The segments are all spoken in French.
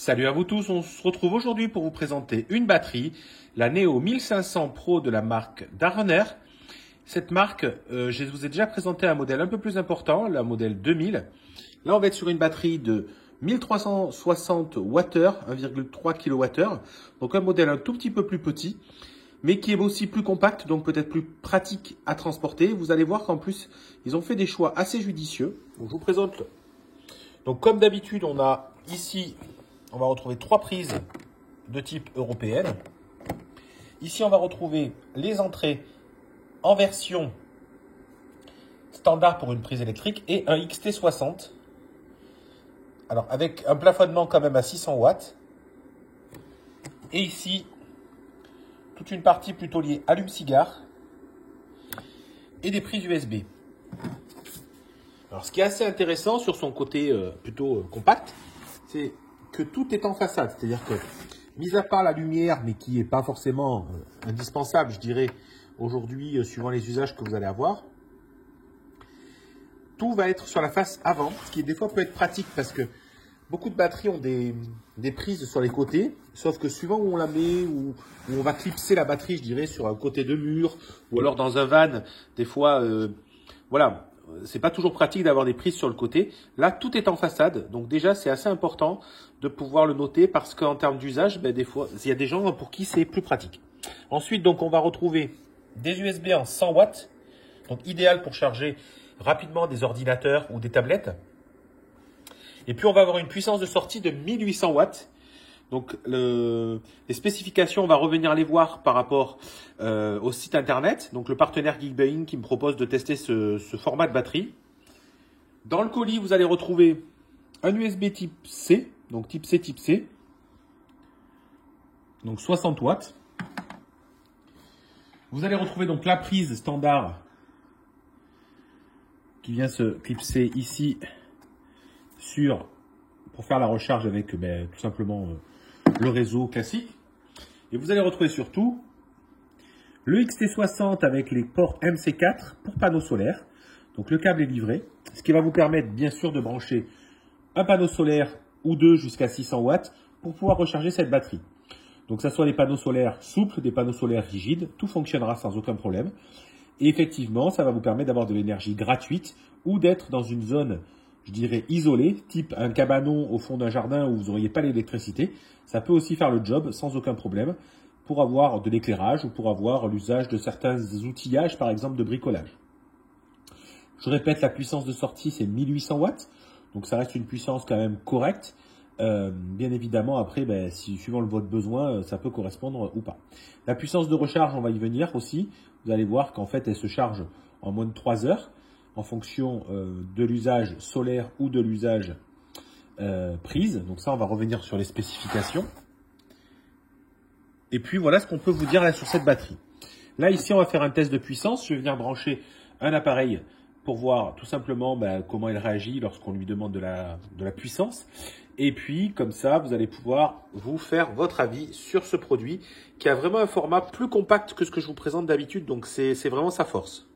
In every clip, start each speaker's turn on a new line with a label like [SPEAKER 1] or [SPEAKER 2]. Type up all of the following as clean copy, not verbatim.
[SPEAKER 1] Salut à vous tous, on se retrouve aujourd'hui pour vous présenter une batterie, la Neo 1500 Pro de la marque Darner. Cette marque, je vous ai déjà présenté un modèle un peu plus important, la modèle 2000. Là, on va être sur une batterie de 1360 Wh, 1,3 kWh. Donc un modèle un tout petit peu plus petit, mais qui est aussi plus compact, donc peut-être plus pratique à transporter. Vous allez voir qu'en plus, ils ont fait des choix assez judicieux. Donc, je vous présente. Donc comme d'habitude, on a ici... On va retrouver 3 prises de type européenne. Ici, on va retrouver les entrées en version standard pour une prise électrique et un XT60. Alors, avec un plafonnement quand même à 600 watts. Et ici, toute une partie plutôt liée allume-cigare et des prises USB. Alors, ce qui est assez intéressant sur son côté plutôt compact, c'est que tout est en façade, c'est-à-dire que, mis à part la lumière, mais qui n'est pas forcément indispensable, je dirais, aujourd'hui, suivant les usages que vous allez avoir, tout va être sur la face avant, ce qui des fois peut être pratique parce que beaucoup de batteries ont des prises sur les côtés, sauf que suivant où on la met, où on va clipser la batterie, je dirais, sur un côté de mur, ou alors dans un van, des fois, voilà. C'est pas toujours pratique d'avoir des prises sur le côté. Là, tout est en façade. Donc déjà, c'est assez important de pouvoir le noter parce qu'en termes d'usage, des fois, il y a des gens pour qui c'est plus pratique. Ensuite, donc, on va retrouver des USB en 100 watts. Donc, idéal pour charger rapidement des ordinateurs ou des tablettes. Et puis, on va avoir une puissance de sortie de 1800 watts. Donc, les spécifications, on va revenir les voir par rapport au site internet. Donc, le partenaire Geekbrain qui me propose de tester ce format de batterie. Dans le colis, vous allez retrouver un USB type C. Donc, type C, type C. Donc, 60 watts. Vous allez retrouver donc la prise standard qui vient se clipser ici pour faire la recharge avec tout simplement... le réseau classique. Et vous allez retrouver surtout le XT60 avec les ports MC4 pour panneaux solaires. Donc le câble est livré, ce qui va vous permettre bien sûr de brancher un panneau solaire ou deux jusqu'à 600 watts pour pouvoir recharger cette batterie. Donc ça soit des panneaux solaires souples, des panneaux solaires rigides, tout fonctionnera sans aucun problème. Et effectivement, ça va vous permettre d'avoir de l'énergie gratuite ou d'être dans une zone, je dirais, isolé, type un cabanon au fond d'un jardin où vous n'auriez pas l'électricité. Ça peut aussi faire le job sans aucun problème pour avoir de l'éclairage ou pour avoir l'usage de certains outillages, par exemple de bricolage. Je répète, la puissance de sortie, c'est 1800 watts. Donc ça reste une puissance quand même correcte. Bien évidemment, après, suivant votre besoin, ça peut correspondre ou pas. La puissance de recharge, on va y venir aussi. Vous allez voir qu'en fait, elle se charge en moins de 3 heures. En fonction de l'usage solaire ou de l'usage prise. Donc ça, on va revenir sur les spécifications. Et puis, voilà ce qu'on peut vous dire là sur cette batterie. Là, ici, on va faire un test de puissance. Je vais venir brancher un appareil pour voir tout simplement comment il réagit lorsqu'on lui demande de la puissance. Et puis, comme ça, vous allez pouvoir vous faire votre avis sur ce produit qui a vraiment un format plus compact que ce que je vous présente d'habitude. Donc, c'est vraiment sa force.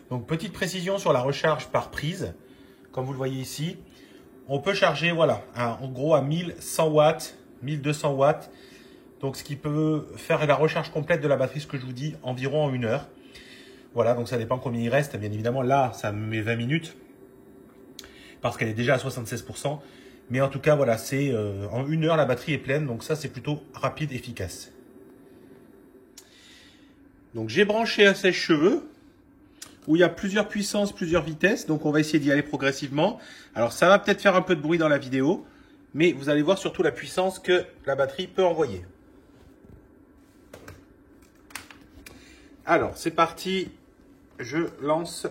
[SPEAKER 1] Donc, petite précision sur la recharge par prise. Comme vous le voyez ici, on peut charger, voilà, en gros à 1100 watts, 1200 watts. Donc, ce qui peut faire la recharge complète de la batterie, ce que je vous dis, environ en 1 heure. Voilà, donc ça dépend combien il reste. Bien évidemment, là, ça me met 20 minutes parce qu'elle est déjà à 76%. Mais en tout cas, voilà, c'est en 1 heure, la batterie est pleine. Donc, ça, c'est plutôt rapide, efficace. Donc, j'ai branché un sèche-cheveux où il y a plusieurs puissances, plusieurs vitesses. Donc, on va essayer d'y aller progressivement. Alors, ça va peut-être faire un peu de bruit dans la vidéo, mais vous allez voir surtout la puissance que la batterie peut envoyer. Alors, c'est parti. Je lance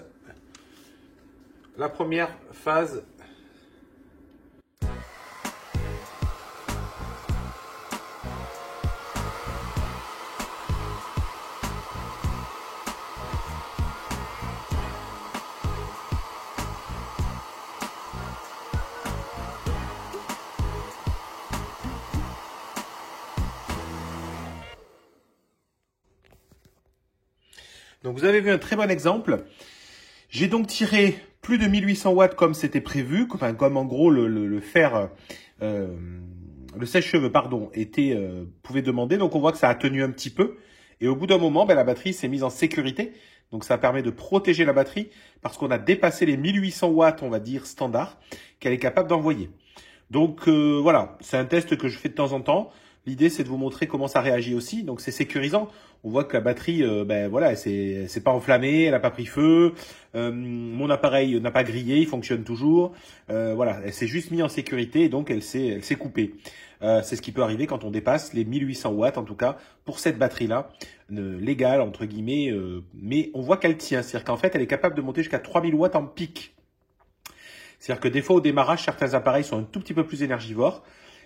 [SPEAKER 1] la première phase. Donc vous avez vu un très bon exemple. J'ai donc tiré plus de 1800 watts comme c'était prévu, comme en gros le fer le sèche-cheveux, pardon, pouvait demander. Donc on voit que ça a tenu un petit peu. Et au bout d'un moment, la batterie s'est mise en sécurité. Donc ça permet de protéger la batterie parce qu'on a dépassé les 1800 watts, on va dire, standard, qu'elle est capable d'envoyer. Donc voilà, c'est un test que je fais de temps en temps. L'idée, c'est de vous montrer comment ça réagit aussi. Donc c'est sécurisant. On voit que la batterie, voilà, elle s'est pas enflammée, elle n'a pas pris feu. Mon appareil n'a pas grillé, il fonctionne toujours. Voilà, elle s'est juste mise en sécurité et donc elle s'est coupée. C'est ce qui peut arriver quand on dépasse les 1800 watts, en tout cas, pour cette batterie-là, légale, entre guillemets. Mais on voit qu'elle tient. C'est-à-dire qu'en fait, elle est capable de monter jusqu'à 3000 watts en pic. C'est-à-dire que des fois, au démarrage, certains appareils sont un tout petit peu plus énergivores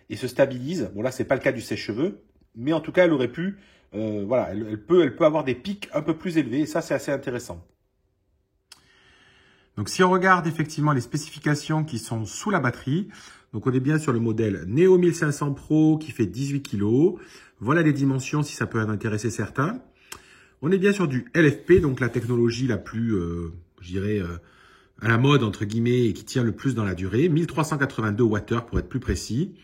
[SPEAKER 1] et se stabilisent. Bon, là, c'est pas le cas du sèche-cheveux, mais en tout cas, elle aurait pu, voilà, elle peut avoir des pics un peu plus élevés et ça, c'est assez intéressant. Donc, si on regarde effectivement les spécifications qui sont sous la batterie, donc on est bien sur le modèle Neo 1500 Pro qui fait 18 kg. Voilà les dimensions si ça peut en intéresser certains. On est bien sur du LFP, donc la technologie la plus, je dirais, à la mode, entre guillemets, et qui tient le plus dans la durée. 1382 Wh pour être plus précis.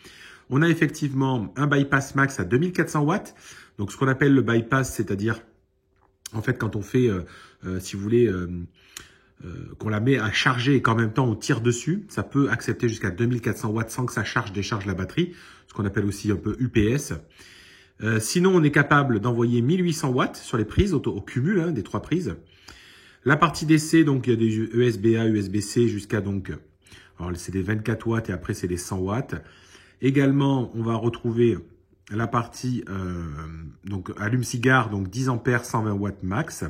[SPEAKER 1] On a effectivement un bypass max à 2400 watts. Donc, ce qu'on appelle le bypass, c'est-à-dire, en fait, quand on fait, si vous voulez, qu'on la met à charger et qu'en même temps on tire dessus, ça peut accepter jusqu'à 2400 watts sans que ça décharge la batterie, ce qu'on appelle aussi un peu UPS. Sinon, on est capable d'envoyer 1800 watts sur les prises au cumul des 3 prises. La partie DC, donc il y a des USB-A, USB-C jusqu'à donc, alors c'est des 24 watts et après c'est des 100 watts. Également, on va retrouver la partie donc allume-cigare, donc 10 ampères, 120 watts max.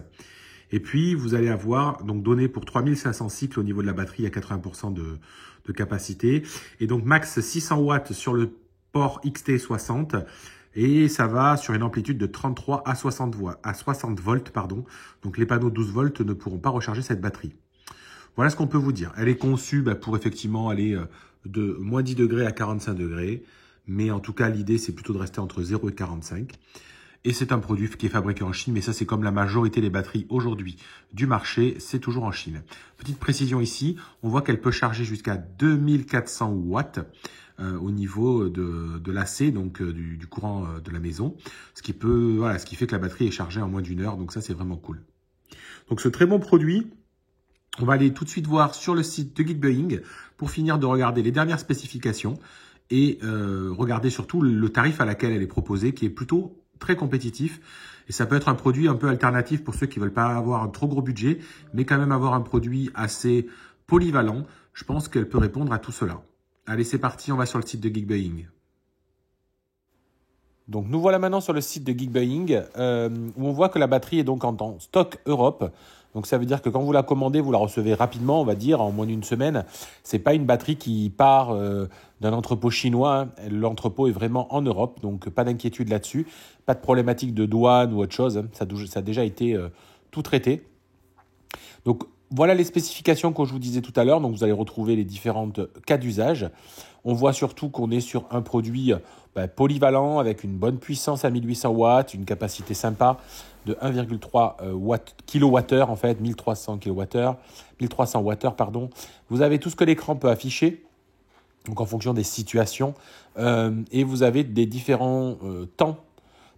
[SPEAKER 1] Et puis, vous allez avoir donc donné pour 3500 cycles au niveau de la batterie à 80% de capacité. Et donc, max 600 watts sur le port XT60. Et ça va sur une amplitude de 33 à 60 volts. Pardon. Donc, les panneaux 12 volts ne pourront pas recharger cette batterie. Voilà ce qu'on peut vous dire. Elle est conçue pour effectivement aller de moins 10 degrés à 45 degrés. Mais en tout cas, l'idée, c'est plutôt de rester entre 0 et 45. Et c'est un produit qui est fabriqué en Chine, mais ça c'est comme la majorité des batteries aujourd'hui du marché, c'est toujours en Chine. Petite précision ici, on voit qu'elle peut charger jusqu'à 2400 watts au niveau de l'AC, donc du courant de la maison, ce qui fait que la batterie est chargée en moins d'1 heure, donc ça c'est vraiment cool. Donc ce très bon produit, on va aller tout de suite voir sur le site de Geekbuying pour finir de regarder les dernières spécifications et regarder surtout le tarif à laquelle elle est proposée, qui est plutôt très compétitif. Et ça peut être un produit un peu alternatif pour ceux qui veulent pas avoir un trop gros budget, mais quand même avoir un produit assez polyvalent. Je pense qu'elle peut répondre à tout cela. Allez, c'est parti, on va sur le site de Geekbuying. Donc, nous voilà maintenant sur le site de Geekbuying où on voit que la batterie est donc en stock Europe. Donc, ça veut dire que quand vous la commandez, vous la recevez rapidement, on va dire, en moins d'une semaine. C'est pas une batterie qui part d'un entrepôt chinois. Hein. L'entrepôt est vraiment en Europe, donc pas d'inquiétude là-dessus. Pas de problématique de douane ou autre chose. Hein. Ça a déjà été tout traité. Donc, voilà les spécifications que je vous disais tout à l'heure. Donc, vous allez retrouver les différentes cas d'usage. On voit surtout qu'on est sur un produit polyvalent avec une bonne puissance à 1800 watts, une capacité sympa de 1,3 kWh en fait, 1300 kWh, 1300 Wh, pardon. Vous avez tout ce que l'écran peut afficher, donc en fonction des situations, et vous avez des différents temps.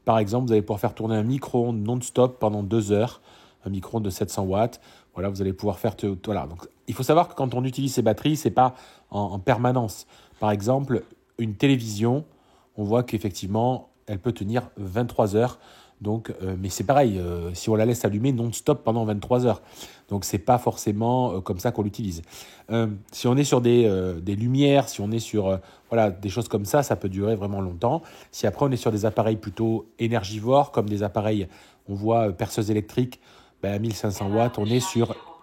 [SPEAKER 1] Par exemple, vous allez pouvoir faire tourner un micro-ondes non-stop pendant 2 heures, un micro-ondes de 700 watts. Voilà, vous allez pouvoir faire voilà. Donc, il faut savoir que quand on utilise ces batteries, c'est pas en permanence. Par exemple, une télévision, on voit qu'effectivement, elle peut tenir 23 heures. Donc, mais c'est pareil, si on la laisse allumer non-stop pendant 23 heures. Donc, c'est pas forcément comme ça qu'on l'utilise. Si on est sur des lumières, si on est sur voilà, des choses comme ça peut durer vraiment longtemps. Si après, on est sur des appareils plutôt énergivores, comme des appareils, on voit perceuse électrique, à 1500 watts, on est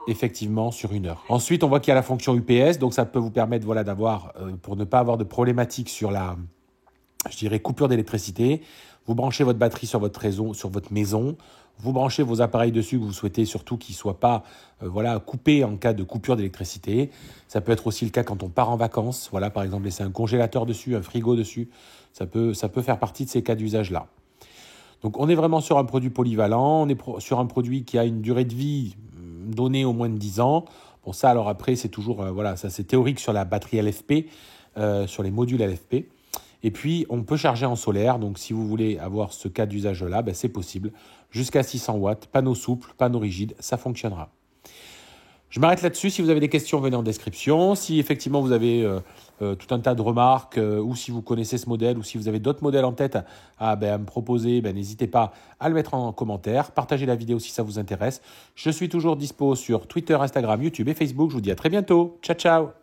[SPEAKER 1] effectivement sur 1 heure. Ensuite, on voit qu'il y a la fonction UPS, donc ça peut vous permettre d'avoir, pour ne pas avoir de problématique sur la, je dirais, coupure d'électricité. Vous branchez votre batterie sur votre réseau, sur votre maison. Vous branchez vos appareils dessus que vous souhaitez surtout qu'ils ne soient pas coupés en cas de coupure d'électricité. Ça peut être aussi le cas quand on part en vacances. Voilà, par exemple, laisser un congélateur dessus, un frigo dessus. Ça peut faire partie de ces cas d'usage-là. Donc, on est vraiment sur un produit polyvalent. On est sur un produit qui a une durée de vie donnée au moins de 10 ans. Bon, ça, alors après, c'est toujours, ça c'est théorique sur la batterie LFP.
[SPEAKER 2] sur les modules LFP. Et puis, on peut charger en solaire. Donc, si vous voulez avoir ce cas d'usage-là, c'est possible. Jusqu'à 600 watts, panneau souple, panneau rigide, ça fonctionnera. Je m'arrête là-dessus. Si vous avez des questions, venez en description. Si effectivement vous avez tout un tas de remarques ou si vous connaissez ce modèle ou si vous avez d'autres modèles en tête à me proposer, n'hésitez pas à le mettre en commentaire. Partagez la vidéo si ça vous intéresse. Je suis toujours dispo sur Twitter, Instagram, YouTube et Facebook. Je vous dis à très bientôt. Ciao, ciao.